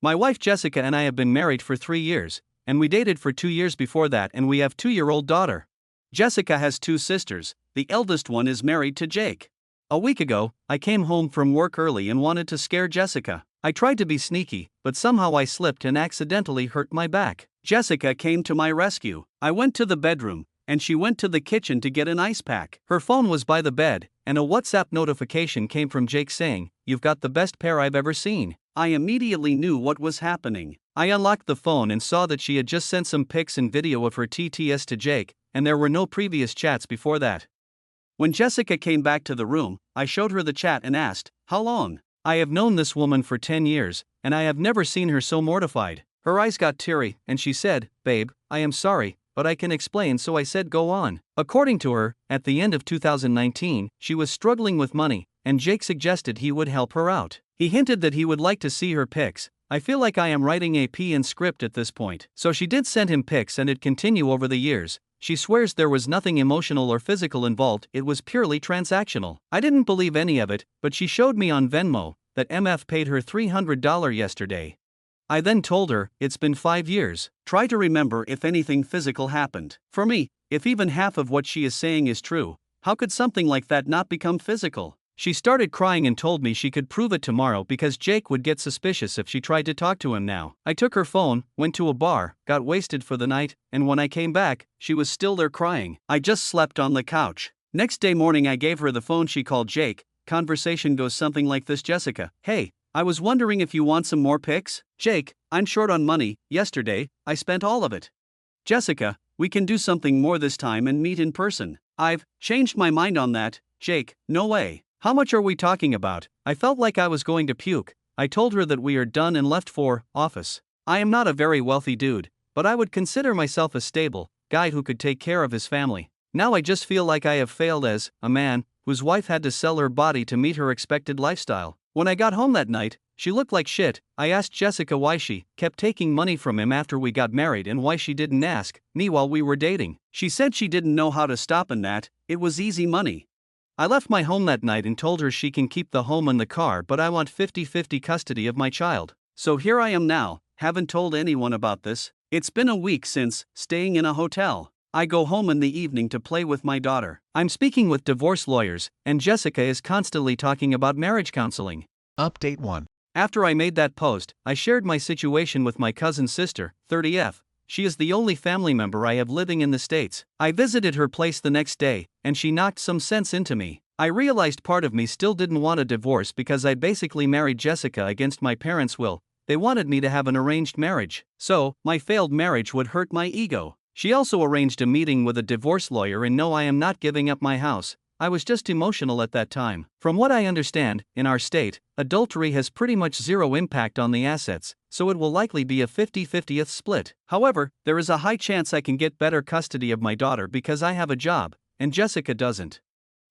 My wife Jessica and I have been married for 3 years, and we dated for 2 years before that, and we have 2-year-old daughter. Jessica has 2 sisters, the eldest one is married to Jake. A week ago, I came home from work early and wanted to scare Jessica. I tried to be sneaky, but somehow I slipped and accidentally hurt my back. Jessica came to my rescue. I went to the bedroom, and she went to the kitchen to get an ice pack. Her phone was by the bed, and a WhatsApp notification came from Jake saying, "You've got the best pair I've ever seen." I immediately knew what was happening. I unlocked the phone and saw that she had just sent some pics and video of her TTS to Jake, and there were no previous chats before that. When Jessica came back to the room, I showed her the chat and asked, "How long?" I have known this woman for 10 years, and I have never seen her so mortified. Her eyes got teary, and she said, "Babe, I am sorry, but I can explain," so I said go on. According to her, at the end of 2019, she was struggling with money, and Jake suggested he would help her out. He hinted that he would like to see her pics. I feel like I am writing a PN script at this point. So she did send him pics and it continued over the years. She swears there was nothing emotional or physical involved, it was purely transactional. I didn't believe any of it, but she showed me on Venmo that MF paid her $300 yesterday. I then told her, it's been 5 years. Try to remember if anything physical happened. For me, if even half of what she is saying is true, how could something like that not become physical? She started crying and told me she could prove it tomorrow because Jake would get suspicious if she tried to talk to him now. I took her phone, went to a bar, got wasted for the night, and when I came back, she was still there crying. I just slept on the couch. Next day morning I gave her the phone. She called Jake. Conversation goes something like this: Jessica, hey, I was wondering if you want some more pics? Jake, I'm short on money. Yesterday, I spent all of it. Jessica, we can do something more this time and meet in person. I've changed my mind on that. Jake, no way. How much are we talking about? I felt like I was going to puke. I told her that we are done and left for office. I am not a very wealthy dude, but I would consider myself a stable guy who could take care of his family. Now I just feel like I have failed as a man whose wife had to sell her body to meet her expected lifestyle. When I got home that night, she looked like shit. I asked Jessica why she kept taking money from him after we got married and why she didn't ask me while we were dating. She said she didn't know how to stop and that it was easy money. I left my home that night and told her she can keep the home and the car, but I want 50-50 custody of my child. So here I am now, haven't told anyone about this. It's been a week since staying in a hotel. I go home in the evening to play with my daughter. I'm speaking with divorce lawyers, and Jessica is constantly talking about marriage counseling. Update 1. After I made that post, I shared my situation with my cousin's sister, 30F. She is the only family member I have living in the States. I visited her place the next day, and she knocked some sense into me. I realized part of me still didn't want a divorce because I basically married Jessica against my parents' will. They wanted me to have an arranged marriage, so my failed marriage would hurt my ego. She also arranged a meeting with a divorce lawyer, and no, I am not giving up my house. I was just emotional at that time. From what I understand, in our state, adultery has pretty much zero impact on the assets, so it will likely be a 50-50th split. However, there is a high chance I can get better custody of my daughter because I have a job, and Jessica doesn't.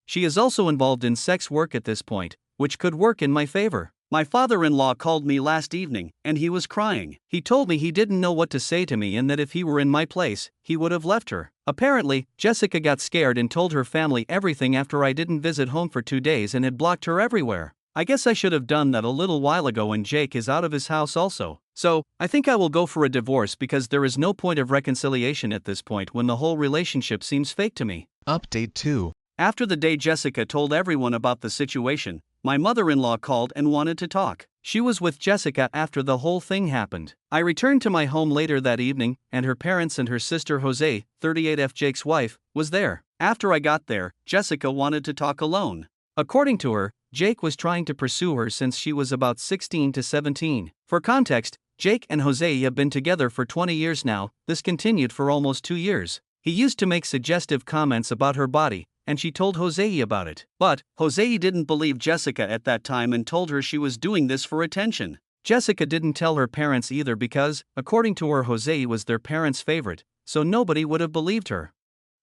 She is also involved in sex work at this point, which could work in my favor. My father-in-law called me last evening, and he was crying. He told me he didn't know what to say to me and that if he were in my place, he would have left her. Apparently, Jessica got scared and told her family everything after I didn't visit home for 2 days and had blocked her everywhere. I guess I should have done that a little while ago, and Jake is out of his house also. So, I think I will go for a divorce because there is no point of reconciliation at this point when the whole relationship seems fake to me. Update 2. After the day Jessica told everyone about the situation, my mother-in-law called and wanted to talk. She was with Jessica after the whole thing happened. I returned to my home later that evening, and her parents and her sister Jose, 38F Jake's wife, was there. After I got there, Jessica wanted to talk alone. According to her, Jake was trying to pursue her since she was about 16 to 17. For context, Jake and Jose have been together for 20 years now. This continued for almost 2 years. He used to make suggestive comments about her body, and she told Jose about it. But Jose didn't believe Jessica at that time and told her she was doing this for attention. Jessica didn't tell her parents either because, according to her, Jose was their parents' favorite, so nobody would have believed her.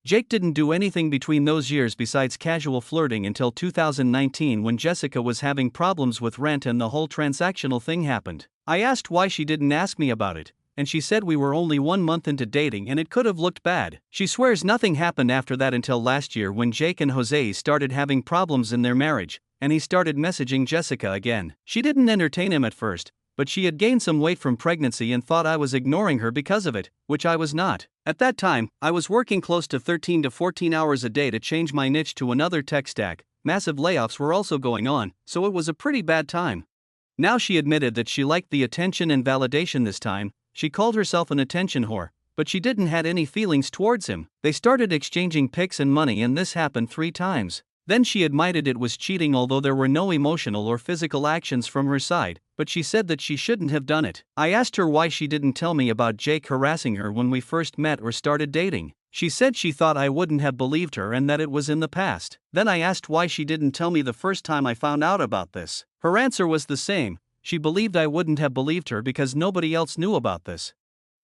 Jake didn't do anything between those years besides casual flirting until 2019 when Jessica was having problems with rent and the whole transactional thing happened. I asked why she didn't ask me about it, and she said we were only 1 month into dating and it could have looked bad. She swears nothing happened after that until last year when Jake and Jose started having problems in their marriage, and he started messaging Jessica again. She didn't entertain him at first, but she had gained some weight from pregnancy and thought I was ignoring her because of it, which I was not. At that time, I was working close to 13 to 14 hours a day to change my niche to another tech stack. Massive layoffs were also going on, so it was a pretty bad time. Now she admitted that she liked the attention and validation this time. She called herself an attention whore, but she didn't had any feelings towards him. They started exchanging pics and money, and this happened 3 times. Then she admitted it was cheating, although there were no emotional or physical actions from her side, but she said that she shouldn't have done it. I asked her why she didn't tell me about Jake harassing her when we first met or started dating. She said she thought I wouldn't have believed her and that it was in the past. Then I asked why she didn't tell me the first time I found out about this. Her answer was the same. She believed I wouldn't have believed her because nobody else knew about this.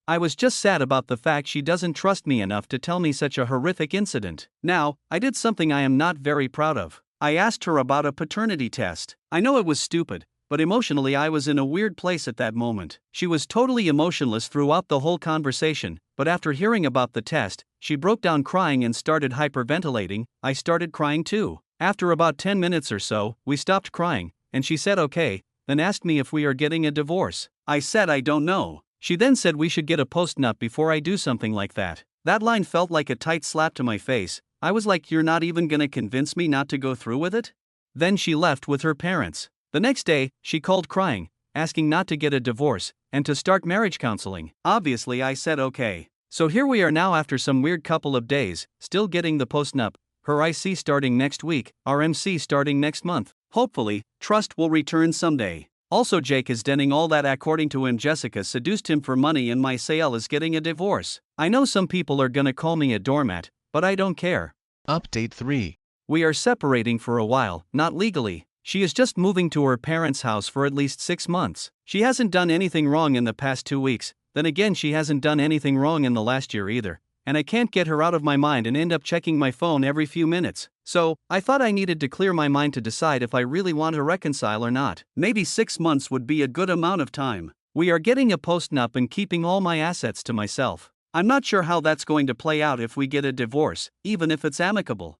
I was just sad about the fact she doesn't trust me enough to tell me such a horrific incident. Now, I did something I am not very proud of. I asked her about a paternity test. I know it was stupid, but emotionally I was in a weird place at that moment. She was totally emotionless throughout the whole conversation, but after hearing about the test, she broke down crying and started hyperventilating. I started crying too. After about 10 minutes or so, we stopped crying, and she said okay, then asked me if we are getting a divorce. I said I don't know. She then said we should get a postnup before I do something like that. That line felt like a tight slap to my face. I was like, you're not even gonna convince me not to go through with it? Then she left with her parents. The next day, she called crying, asking not to get a divorce, and to start marriage counseling. Obviously I said okay. So here we are now after some weird couple of days, still getting the postnup, her IC starting next week, our MC starting next month. Hopefully, trust will return someday. Also, Jake is denning all that. According to him, Jessica seduced him for money and my Sael is getting a divorce. I know some people are gonna call me a doormat, but I don't care. Update 3. We are separating for a while, not legally. She is just moving to her parents' house for at least 6 months. She hasn't done anything wrong in the past 2 weeks, then again she hasn't done anything wrong in the last year either. And I can't get her out of my mind and end up checking my phone every few minutes. So, I thought I needed to clear my mind to decide if I really want to reconcile or not. Maybe 6 months would be a good amount of time. We are getting a postnup and keeping all my assets to myself. I'm not sure how that's going to play out if we get a divorce, even if it's amicable.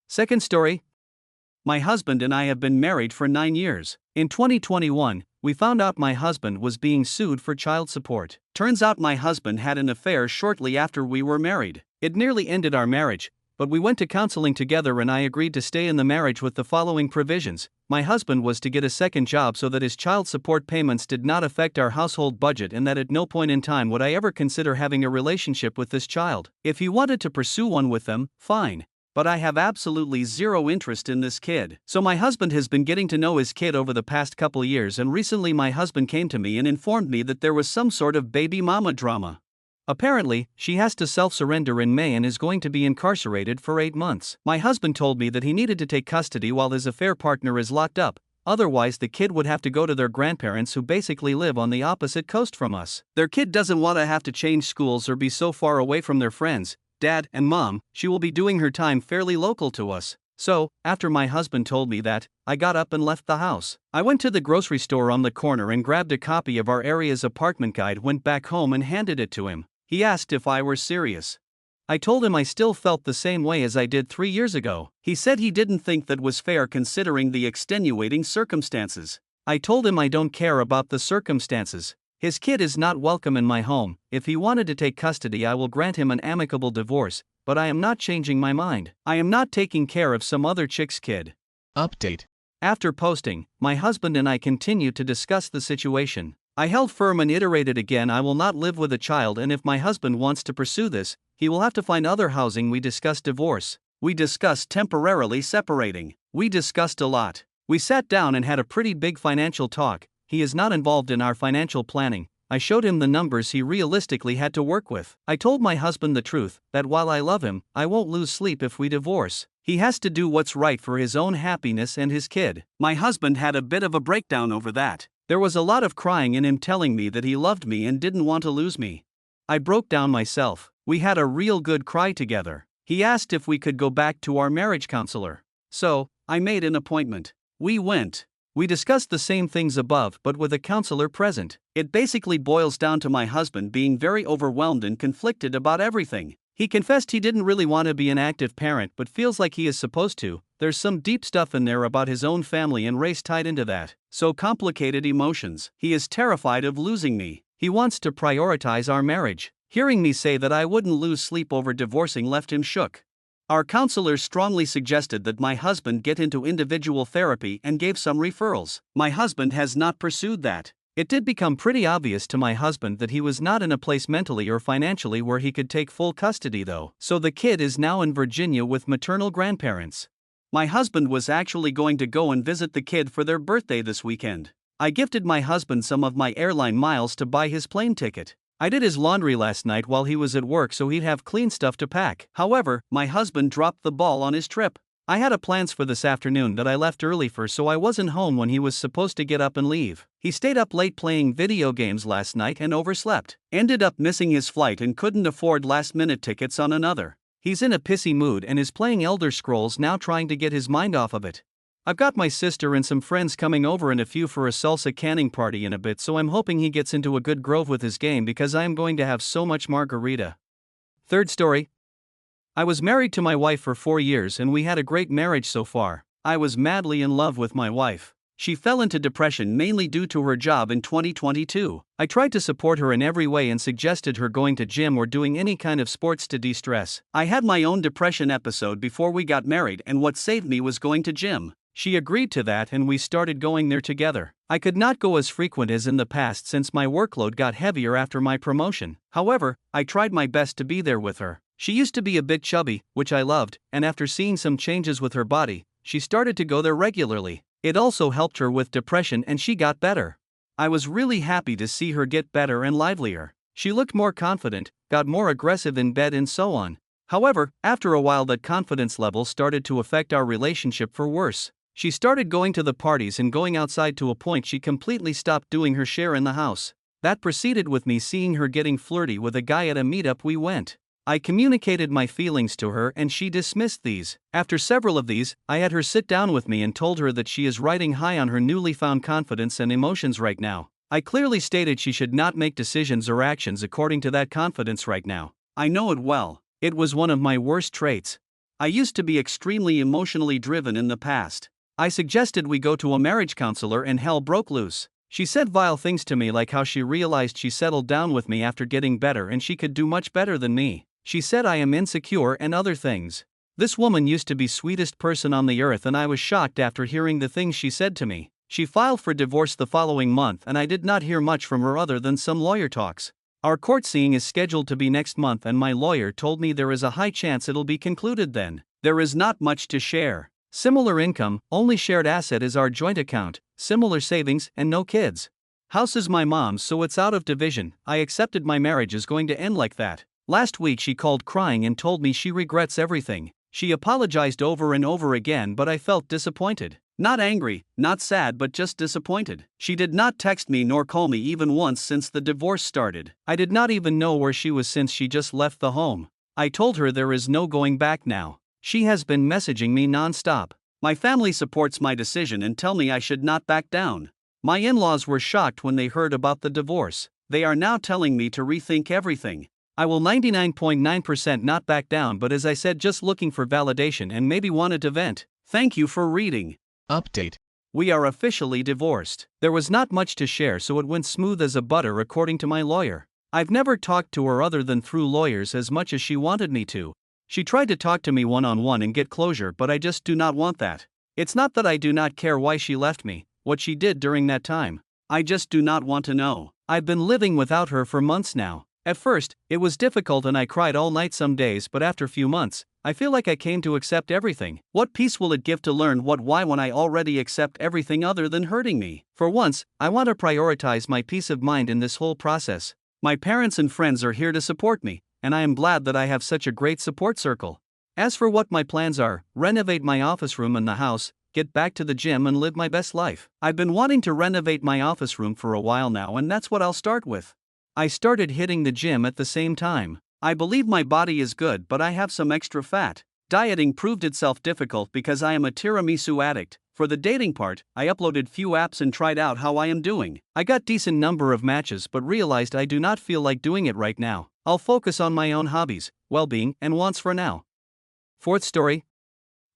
Second story. My husband and I have been married for 9 years. In 2021, we found out my husband was being sued for child support. Turns out my husband had an affair shortly after we were married. It nearly ended our marriage, but we went to counseling together and I agreed to stay in the marriage with the following provisions. My husband was to get a second job so that his child support payments did not affect our household budget and that at no point in time would I ever consider having a relationship with this child. If he wanted to pursue one with them, fine. But I have absolutely zero interest in this kid. So my husband has been getting to know his kid over the past couple years, and recently my husband came to me and informed me that there was some sort of baby mama drama. Apparently, she has to self-surrender in May and is going to be incarcerated for 8 months. My husband told me that he needed to take custody while his affair partner is locked up. Otherwise the kid would have to go to their grandparents who basically live on the opposite coast from us. Their kid doesn't want to have to change schools or be so far away from their friends. Dad and Mom, she will be doing her time fairly local to us. So, after my husband told me that, I got up and left the house. I went to the grocery store on the corner and grabbed a copy of our area's apartment guide, went back home and handed it to him. He asked if I were serious. I told him I still felt the same way as I did 3 years ago. He said he didn't think that was fair considering the extenuating circumstances. I told him I don't care about the circumstances. His kid is not welcome in my home. If he wanted to take custody, I will grant him an amicable divorce, but I am not changing my mind. I am not taking care of some other chick's kid. Update. After posting, my husband and I continued to discuss the situation. I held firm and iterated again, I will not live with a child, and if my husband wants to pursue this, he will have to find other housing. We discussed divorce. We discussed temporarily separating. We discussed a lot. We sat down and had a pretty big financial talk. He is not involved in our financial planning. I showed him the numbers he realistically had to work with. I told my husband the truth, that while I love him, I won't lose sleep if we divorce. He has to do what's right for his own happiness and his kid. My husband had a bit of a breakdown over that. There was a lot of crying and him telling me that he loved me and didn't want to lose me. I broke down myself. We had a real good cry together. He asked if we could go back to our marriage counselor. So, I made an appointment. We went. We discussed the same things above but with a counselor present. It basically boils down to my husband being very overwhelmed and conflicted about everything. He confessed he didn't really want to be an active parent but feels like he is supposed to. There's some deep stuff in there about his own family and race tied into that. So complicated emotions. He is terrified of losing me. He wants to prioritize our marriage. Hearing me say that I wouldn't lose sleep over divorcing left him shook. Our counselors strongly suggested that my husband get into individual therapy and gave some referrals. My husband has not pursued that. It did become pretty obvious to my husband that he was not in a place mentally or financially where he could take full custody though. So the kid is now in Virginia with maternal grandparents. My husband was actually going to go and visit the kid for their birthday this weekend. I gifted my husband some of my airline miles to buy his plane ticket. I did his laundry last night while he was at work so he'd have clean stuff to pack. However, my husband dropped the ball on his trip. I had plans for this afternoon that I left early for, so I wasn't home when he was supposed to get up and leave. He stayed up late playing video games last night and overslept. Ended up missing his flight and couldn't afford last-minute tickets on another. He's in a pissy mood and is playing Elder Scrolls now, trying to get his mind off of it. I've got my sister and some friends coming over and a few for a salsa canning party in a bit, so I'm hoping he gets into a good groove with his game because I am going to have so much margarita. Third story. I was married to my wife for 4 years and we had a great marriage so far. I was madly in love with my wife. She fell into depression mainly due to her job in 2022. I tried to support her in every way and suggested her going to gym or doing any kind of sports to de-stress. I had my own depression episode before we got married and what saved me was going to gym. She agreed to that and we started going there together. I could not go as frequent as in the past since my workload got heavier after my promotion. However, I tried my best to be there with her. She used to be a bit chubby, which I loved, and after seeing some changes with her body, she started to go there regularly. It also helped her with depression and she got better. I was really happy to see her get better and livelier. She looked more confident, got more aggressive in bed and so on. However, after a while that confidence level started to affect our relationship for worse. She started going to the parties and going outside to a point she completely stopped doing her share in the house. That proceeded with me seeing her getting flirty with a guy at a meetup we went. I communicated my feelings to her and she dismissed these. After several of these, I had her sit down with me and told her that she is riding high on her newly found confidence and emotions right now. I clearly stated she should not make decisions or actions according to that confidence right now. I know it well. It was one of my worst traits. I used to be extremely emotionally driven in the past. I suggested we go to a marriage counselor and hell broke loose. She said vile things to me like how she realized she settled down with me after getting better and she could do much better than me. She said I am insecure and other things. This woman used to be sweetest person on the earth and I was shocked after hearing the things she said to me. She filed for divorce the following month and I did not hear much from her other than some lawyer talks. Our court seeing is scheduled to be next month and my lawyer told me there is a high chance it'll be concluded then. There is not much to share. Similar income, only shared asset is our joint account, similar savings and no kids. House is my mom's so it's out of division. I accepted my marriage is going to end like that. Last week she called crying and told me she regrets everything. She apologized over and over again but I felt disappointed. Not angry, not sad but just disappointed. She did not text me nor call me even once since the divorce started. I did not even know where she was since she just left the home. I told her there is no going back now. She has been messaging me non-stop. My family supports my decision and tell me I should not back down. My in-laws were shocked when they heard about the divorce. They are now telling me to rethink everything. I will 99.9% not back down but as I said just looking for validation and maybe wanted to vent. Thank you for reading. Update. We are officially divorced. There was not much to share so it went smooth as a butter according to my lawyer. I've never talked to her other than through lawyers as much as she wanted me to. She tried to talk to me one-on-one and get closure but I just do not want that. It's not that I do not care why she left me, what she did during that time. I just do not want to know. I've been living without her for months now. At first, it was difficult and I cried all night some days but after few months, I feel like I came to accept everything. What peace will it give to learn what why when I already accept everything other than hurting me? For once, I want to prioritize my peace of mind in this whole process. My parents and friends are here to support me, and I am glad that I have such a great support circle. As for what my plans are, renovate my office room in the house, get back to the gym and live my best life. I've been wanting to renovate my office room for a while now and that's what I'll start with. I started hitting the gym at the same time. I believe my body is good but I have some extra fat. Dieting proved itself difficult because I am a tiramisu addict, For the dating part, I uploaded few apps and tried out how I am doing. I got decent number of matches but realized I do not feel like doing it right now. I'll focus on my own hobbies, well-being, and wants for now. Fourth story.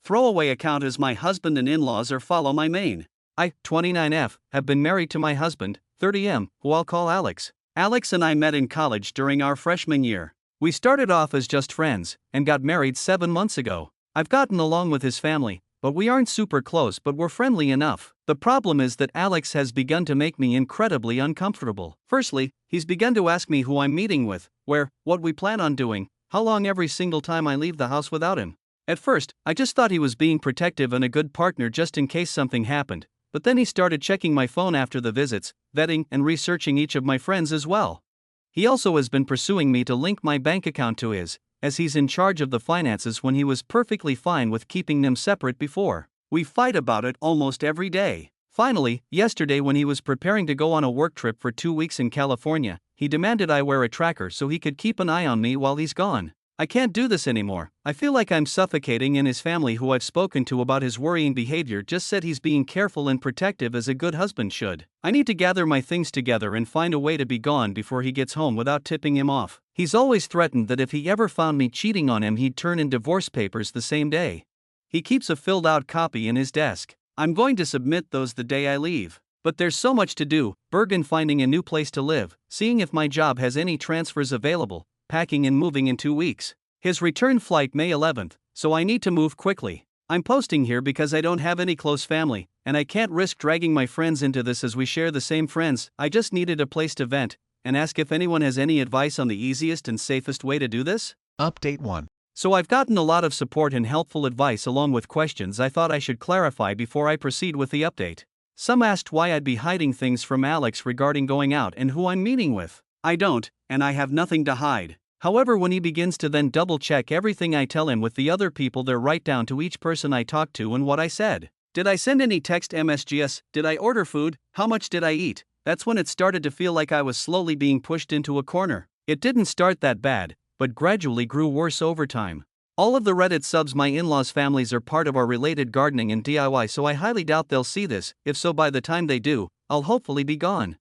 Throwaway account as my husband and in-laws or follow my main. I, 29F, have been married to my husband, 30M, who I'll call Alex. Alex and I met in college during our freshman year. We started off as just friends, and got married 7 months ago. I've gotten along with his family, but we aren't super close, but we're friendly enough. The problem is that Alex has begun to make me incredibly uncomfortable. Firstly, he's begun to ask me who I'm meeting with, where, what we plan on doing, how long every single time I leave the house without him. At first, I just thought he was being protective and a good partner just in case something happened, but then he started checking my phone after the visits, vetting and researching each of my friends as well. He also has been pursuing me to link my bank account to his, as he's in charge of the finances when he was perfectly fine with keeping them separate before. We fight about it almost every day. Finally, yesterday when he was preparing to go on a work trip for 2 weeks in California, he demanded I wear a tracker so he could keep an eye on me while he's gone. I can't do this anymore. I feel like I'm suffocating, and his family, who I've spoken to about his worrying behavior, just said he's being careful and protective as a good husband should. I need to gather my things together and find a way to be gone before he gets home without tipping him off. He's always threatened that if he ever found me cheating on him, he'd turn in divorce papers the same day. He keeps a filled out copy in his desk. I'm going to submit those the day I leave. But there's so much to do: Bergen, finding a new place to live, seeing if my job has any transfers available, packing and moving in 2 weeks. His return flight May 11th, so I need to move quickly. I'm posting here because I don't have any close family, and I can't risk dragging my friends into this as we share the same friends. I just needed a place to vent, and ask if anyone has any advice on the easiest and safest way to do this. Update 1. So I've gotten a lot of support and helpful advice along with questions I thought I should clarify before I proceed with the update. Some asked why I'd be hiding things from Alex regarding going out and who I'm meeting with. I don't, and I have nothing to hide. However, when he begins to then double-check everything I tell him with the other people there, right down to each person I talked to and what I said. Did I send any text MSGs? Did I order food? How much did I eat? That's when it started to feel like I was slowly being pushed into a corner. It didn't start that bad, but gradually grew worse over time. All of the Reddit subs my in-laws' families are part of are related gardening and DIY, so I highly doubt they'll see this. If so, by the time they do, I'll hopefully be gone.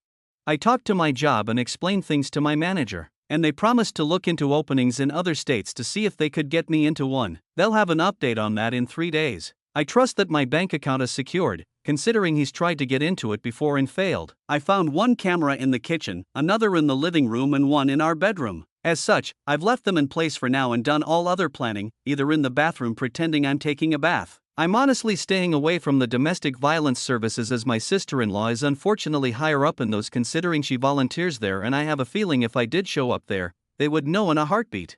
I talked to my job and explained things to my manager, and they promised to look into openings in other states to see if they could get me into one. They'll have an update on that in 3 days. I trust that my bank account is secured, considering he's tried to get into it before and failed. I found one camera in the kitchen, another in the living room, and one in our bedroom. As such, I've left them in place for now and done all other planning, either in the bathroom pretending I'm taking a bath. I'm honestly staying away from the domestic violence services as my sister-in-law is unfortunately higher up in those, considering she volunteers there, and I have a feeling if I did show up there, they would know in a heartbeat.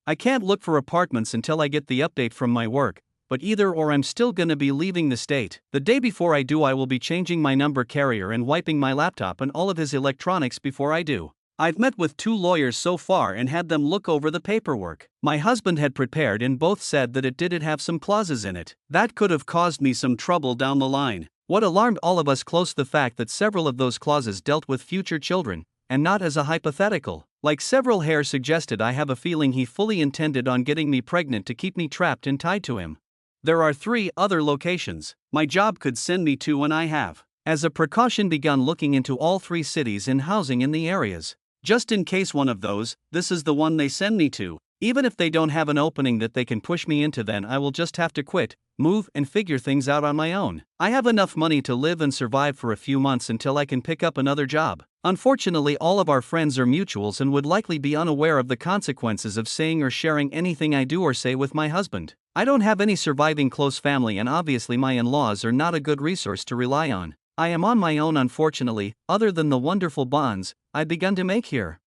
I can't look for apartments until I get the update from my work, but either or I'm still gonna be leaving the state. The day before I do, I will be changing my number carrier and wiping my laptop and all of his electronics before I do. I've met with 2 lawyers so far and had them look over the paperwork my husband had prepared, and both said that it didn't have some clauses in it that could have caused me some trouble down the line. What alarmed all of us close, the fact that several of those clauses dealt with future children, and not as a hypothetical. Like several hair suggested, I have a feeling he fully intended on getting me pregnant to keep me trapped and tied to him. There are 3 other locations my job could send me to, and I have, as a precaution, begun looking into all 3 cities and housing in the areas. Just in case one of those, this is the one they send me to. Even if they don't have an opening that they can push me into, then I will just have to quit, move, and figure things out on my own. I have enough money to live and survive for a few months until I can pick up another job. Unfortunately, all of our friends are mutuals and would likely be unaware of the consequences of saying or sharing anything I do or say with my husband. I don't have any surviving close family, and obviously my in-laws are not a good resource to rely on. I am on my own, unfortunately, other than the wonderful bonds I've begun to make here.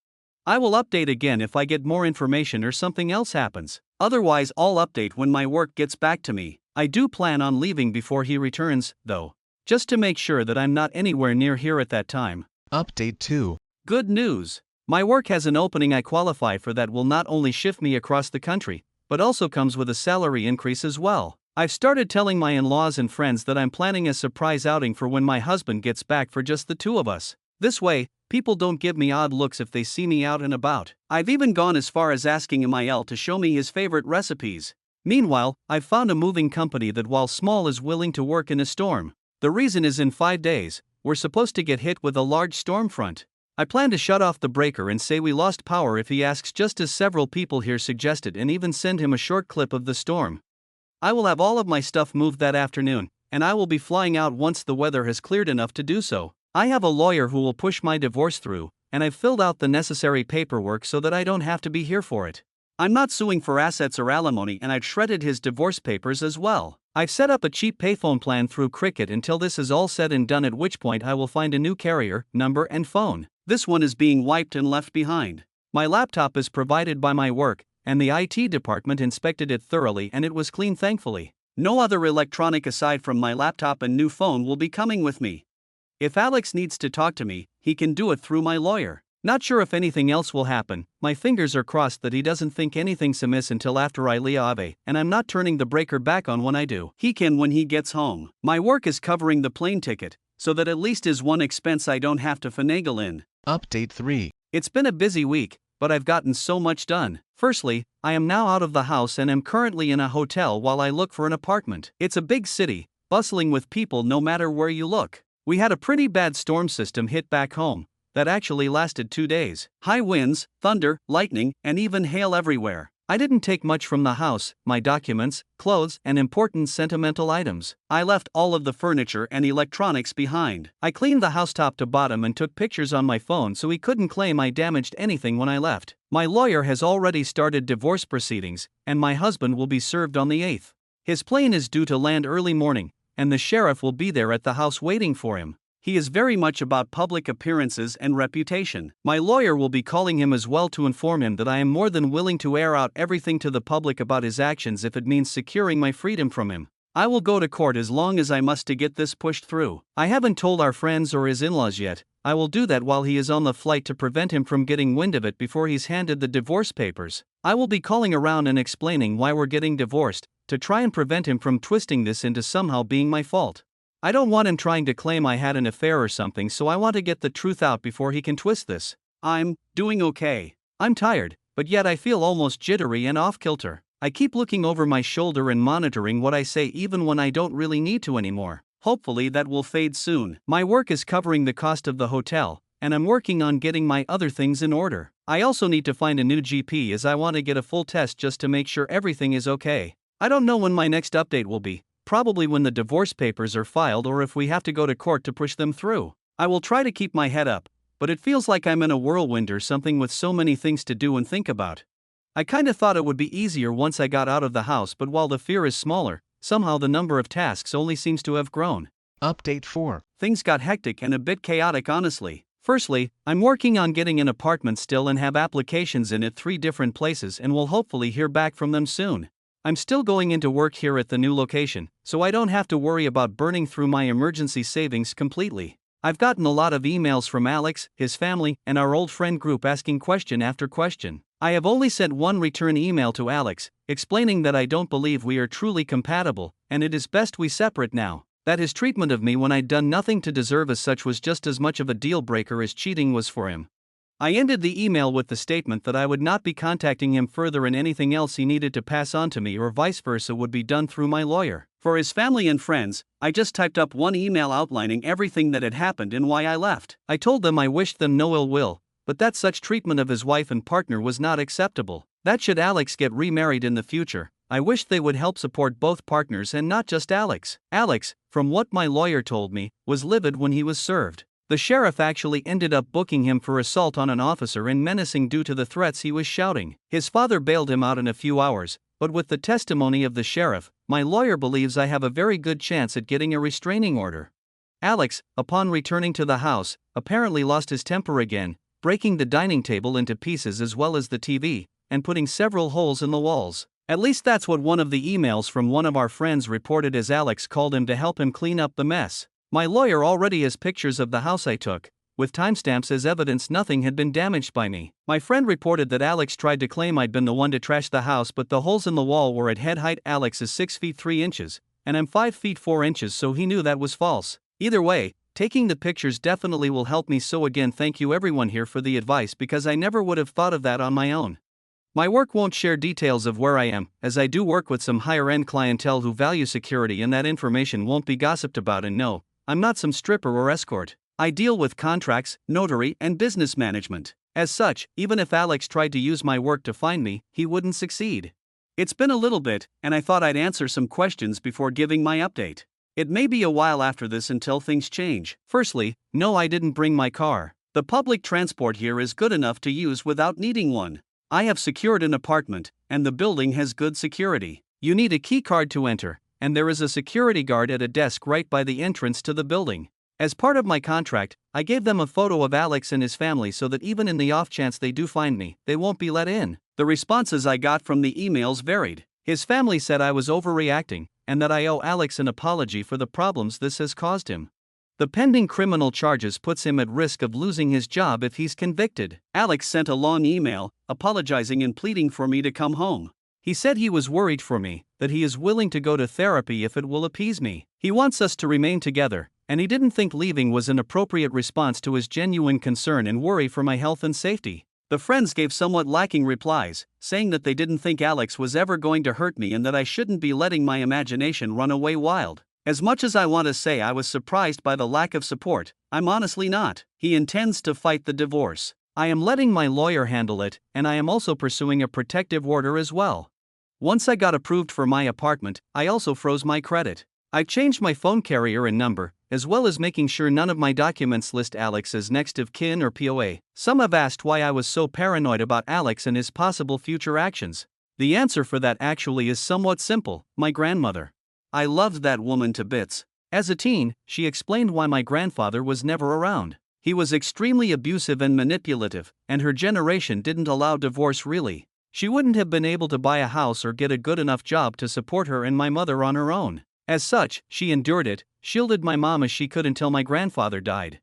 I will update again if I get more information or something else happens. Otherwise, I'll update when my work gets back to me. I do plan on leaving before he returns, though, just to make sure that I'm not anywhere near here at that time. Update 2. Good news. My work has an opening I qualify for that will not only shift me across the country, but also comes with a salary increase as well. I've started telling my in-laws and friends that I'm planning a surprise outing for when my husband gets back for just the 2 of us. This way, people don't give me odd looks if they see me out and about. I've even gone as far as asking Emil to show me his favorite recipes. Meanwhile, I've found a moving company that, while small, is willing to work in a storm. The reason is in 5 days, we're supposed to get hit with a large storm front. I plan to shut off the breaker and say we lost power if he asks, just as several people here suggested, and even send him a short clip of the storm. I will have all of my stuff moved that afternoon, and I will be flying out once the weather has cleared enough to do so. I have a lawyer who will push my divorce through, and I've filled out the necessary paperwork so that I don't have to be here for it. I'm not suing for assets or alimony, and I've shredded his divorce papers as well. I've set up a cheap payphone plan through Cricket until this is all said and done, at which point I will find a new carrier, number, and phone. This one is being wiped and left behind. My laptop is provided by my work, and the IT department inspected it thoroughly and it was clean, thankfully. No other electronic aside from my laptop and new phone will be coming with me. If Alex needs to talk to me, he can do it through my lawyer. Not sure if anything else will happen. My fingers are crossed that he doesn't think anything's amiss until after I leave, and I'm not turning the breaker back on when I do. He can when he gets home. My work is covering the plane ticket, so that at least is one expense I don't have to finagle in. Update 3. It's been a busy week, but I've gotten so much done. Firstly, I am now out of the house and am currently in a hotel while I look for an apartment. It's a big city, bustling with people no matter where you look. We had a pretty bad storm system hit back home that actually lasted 2 days. High winds, thunder, lightning, and even hail everywhere. I didn't take much from the house: my documents, clothes, and important sentimental items. I left all of the furniture and electronics behind. I cleaned the house top to bottom and took pictures on my phone so he couldn't claim I damaged anything when I left. My lawyer has already started divorce proceedings, and my husband will be served on the 8th. His plane is due to land early morning, and the sheriff will be there at the house waiting for him. He is very much about public appearances and reputation. My lawyer will be calling him as well to inform him that I am more than willing to air out everything to the public about his actions if it means securing my freedom from him. I will go to court as long as I must to get this pushed through. I haven't told our friends or his in-laws yet. I will do that while he is on the flight to prevent him from getting wind of it before he's handed the divorce papers. I will be calling around and explaining why we're getting divorced, to try and prevent him from twisting this into somehow being my fault. I don't want him trying to claim I had an affair or something, so I want to get the truth out before he can twist this. I'm doing okay. I'm tired, but yet I feel almost jittery and off-kilter. I keep looking over my shoulder and monitoring what I say even when I don't really need to anymore. Hopefully that will fade soon. My work is covering the cost of the hotel, and I'm working on getting my other things in order. I also need to find a new GP as I want to get a full test just to make sure everything is okay. I don't know when my next update will be. Probably when the divorce papers are filed or if we have to go to court to push them through. I will try to keep my head up, but it feels like I'm in a whirlwind or something with so many things to do and think about. I kinda thought it would be easier once I got out of the house, but while the fear is smaller, somehow the number of tasks only seems to have grown. Update 4. Things got hectic and a bit chaotic, honestly. Firstly, I'm working on getting an apartment still and have applications in at 3 different places and will hopefully hear back from them soon. I'm still going into work here at the new location, so I don't have to worry about burning through my emergency savings completely. I've gotten a lot of emails from Alex, his family, and our old friend group asking question after question. I have only sent one return email to Alex, explaining that I don't believe we are truly compatible, and it is best we separate now. That his treatment of me when I'd done nothing to deserve as such was just as much of a deal breaker as cheating was for him. I ended the email with the statement that I would not be contacting him further and anything else he needed to pass on to me or vice versa would be done through my lawyer. For his family and friends, I just typed up one email outlining everything that had happened and why I left. I told them I wished them no ill will, but that such treatment of his wife and partner was not acceptable. That should Alex get remarried in the future, I wished they would help support both partners and not just Alex. Alex, from what my lawyer told me, was livid when he was served. The sheriff actually ended up booking him for assault on an officer and menacing due to the threats he was shouting. His father bailed him out in a few hours, but with the testimony of the sheriff, my lawyer believes I have a very good chance at getting a restraining order. Alex, upon returning to the house, apparently lost his temper again, breaking the dining table into pieces as well as the TV, and putting several holes in the walls. At least that's what one of the emails from one of our friends reported, as Alex called him to help him clean up the mess. My lawyer already has pictures of the house I took, with timestamps as evidence nothing had been damaged by me. My friend reported that Alex tried to claim I'd been the one to trash the house, but the holes in the wall were at head height. Alex is 6 feet 3 inches, and I'm 5 feet 4 inches, so he knew that was false. Either way, taking the pictures definitely will help me, so again thank you everyone here for the advice, because I never would have thought of that on my own. My work won't share details of where I am, as I do work with some higher-end clientele who value security, and that information won't be gossiped about. And no, I'm not some stripper or escort. I deal with contracts, notary, and business management. As such, even if Alex tried to use my work to find me, he wouldn't succeed. It's been a little bit, and I thought I'd answer some questions before giving my update. It may be a while after this until things change. Firstly, no, I didn't bring my car. The public transport here is good enough to use without needing one. I have secured an apartment, and the building has good security. You need a key card to enter, and there is a security guard at a desk right by the entrance to the building. As part of my contract, I gave them a photo of Alex and his family so that even in the off chance they do find me, they won't be let in. The responses I got from the emails varied. His family said I was overreacting, and that I owe Alex an apology for the problems this has caused him. The pending criminal charges puts him at risk of losing his job if he's convicted. Alex sent a long email, apologizing and pleading for me to come home. He said he was worried for me, that he is willing to go to therapy if it will appease me. He wants us to remain together, and he didn't think leaving was an appropriate response to his genuine concern and worry for my health and safety. The friends gave somewhat lacking replies, saying that they didn't think Alex was ever going to hurt me and that I shouldn't be letting my imagination run away wild. As much as I want to say I was surprised by the lack of support, I'm honestly not. He intends to fight the divorce. I am letting my lawyer handle it, and I am also pursuing a protective order as well. Once I got approved for my apartment, I also froze my credit. I've changed my phone carrier and number, as well as making sure none of my documents list Alex as next of kin or POA. Some have asked why I was so paranoid about Alex and his possible future actions. The answer for that actually is somewhat simple: my grandmother. I loved that woman to bits. As a teen, she explained why my grandfather was never around. He was extremely abusive and manipulative, and her generation didn't allow divorce really. She wouldn't have been able to buy a house or get a good enough job to support her and my mother on her own. As such, she endured it, shielded my mom as she could until my grandfather died.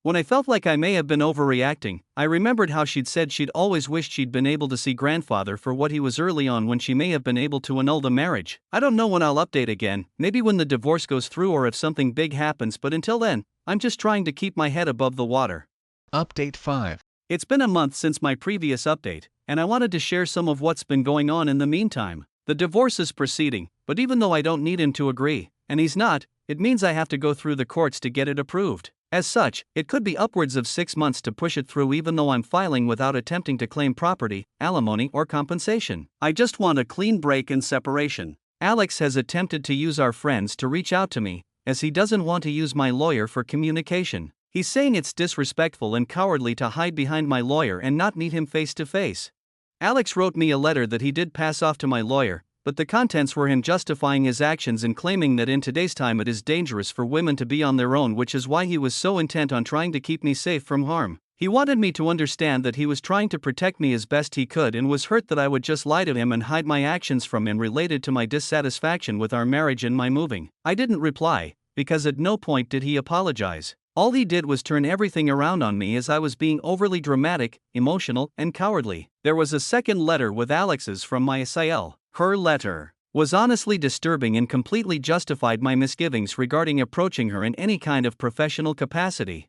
When I felt like I may have been overreacting, I remembered how she'd said she'd always wished she'd been able to see grandfather for what he was early on when she may have been able to annul the marriage. I don't know when I'll update again, maybe when the divorce goes through or if something big happens, but until then, I'm just trying to keep my head above the water. Update 5. It's been a month since my previous update, and I wanted to share some of what's been going on in the meantime. The divorce is proceeding, but even though I don't need him to agree, and he's not, it means I have to go through the courts to get it approved. As such, it could be upwards of 6 months to push it through, even though I'm filing without attempting to claim property, alimony, or compensation. I just want a clean break and separation. Alex has attempted to use our friends to reach out to me, as he doesn't want to use my lawyer for communication. He's saying it's disrespectful and cowardly to hide behind my lawyer and not meet him face to face. Alex wrote me a letter that he did pass off to my lawyer, but the contents were him justifying his actions and claiming that in today's time it is dangerous for women to be on their own, which is why he was so intent on trying to keep me safe from harm. He wanted me to understand that he was trying to protect me as best he could and was hurt that I would just lie to him and hide my actions from him related to my dissatisfaction with our marriage and my moving. I didn't reply, because at no point did he apologize. All he did was turn everything around on me as I was being overly dramatic, emotional, and cowardly. There was a second letter with Alex's from my SIL. Her letter was honestly disturbing and completely justified my misgivings regarding approaching her in any kind of professional capacity.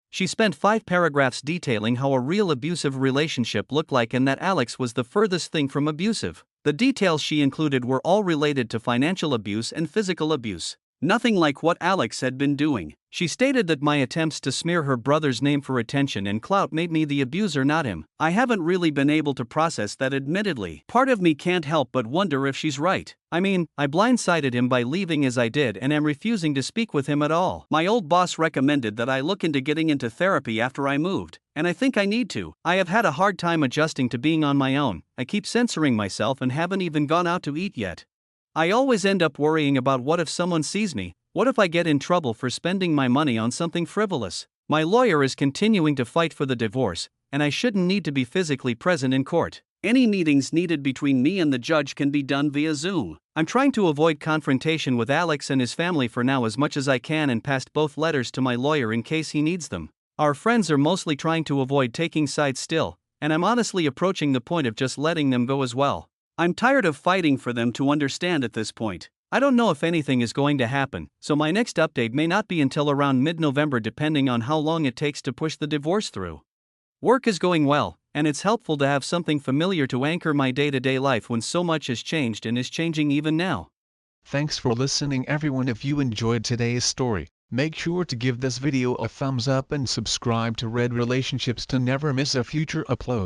She spent 5 paragraphs detailing how a real abusive relationship looked like and that Alex was the furthest thing from abusive. The details she included were all related to financial abuse and physical abuse. Nothing like what Alex had been doing. She stated that my attempts to smear her brother's name for attention and clout made me the abuser, not him. I haven't really been able to process that, admittedly. Part of me can't help but wonder if she's right. I mean, I blindsided him by leaving as I did and am refusing to speak with him at all. My old boss recommended that I look into getting into therapy after I moved, and I think I need to. I have had a hard time adjusting to being on my own. I keep censoring myself and haven't even gone out to eat yet. I always end up worrying about what if someone sees me, what if I get in trouble for spending my money on something frivolous. My lawyer is continuing to fight for the divorce, and I shouldn't need to be physically present in court. Any meetings needed between me and the judge can be done via Zoom. I'm trying to avoid confrontation with Alex and his family for now as much as I can and passed both letters to my lawyer in case he needs them. Our friends are mostly trying to avoid taking sides still, and I'm honestly approaching the point of just letting them go as well. I'm tired of fighting for them to understand at this point. I don't know if anything is going to happen, so my next update may not be until around mid-November depending on how long it takes to push the divorce through. Work is going well, and it's helpful to have something familiar to anchor my day-to-day life when so much has changed and is changing even now. Thanks for listening everyone. If you enjoyed today's story, make sure to give this video a thumbs up and subscribe to Red Relationships to never miss a future upload.